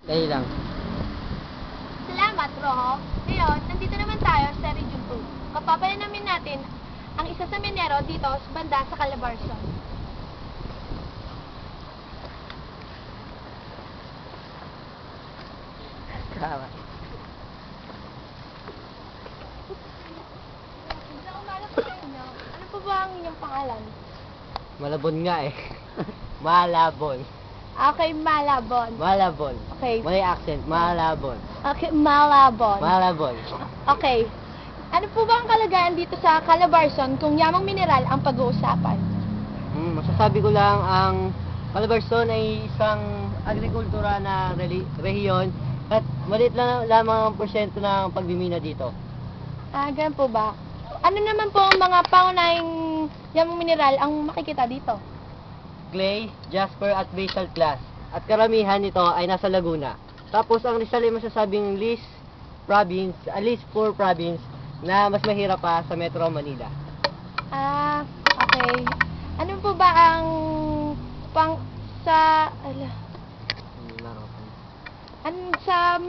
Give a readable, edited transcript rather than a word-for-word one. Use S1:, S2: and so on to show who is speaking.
S1: Dahil lang.
S2: Salamat, Rojo. Ngayon, nandito naman tayo sa Region 2. Kapapalalamin natin ang isa sa minero dito sa banda sa Calabarzon.
S1: Tama.
S2: Magandang umaga po sa inyo. Ano po ba ang inyong pangalan?
S1: Malabon nga eh. Malabon.
S2: Okay, Malabon.
S1: Malabon.
S2: Okay.
S1: May accent. Malabon.
S2: Okay, Malabon.
S1: Malabon.
S2: Okay. Ano po ba ang kalagayan dito sa Calabarzon kung yamang mineral ang pag-uusapan?
S1: Masasabi ko lang ang Calabarzon ay isang agrikultura na rehiyon at maliit lang lamang ang porsyento ng pagmimina dito.
S2: Ganun po ba? Ano naman po ang mga pangunahing yamang mineral ang makikita dito?
S1: Clay, jasper at basalt glass. At karamihan nito ay nasa Laguna. Tapos ang Rizal ay masasabing least poor province na mas mahirap pa sa Metro Manila.
S2: Okay. Ano po ba ang pang sa
S1: Laro.
S2: sa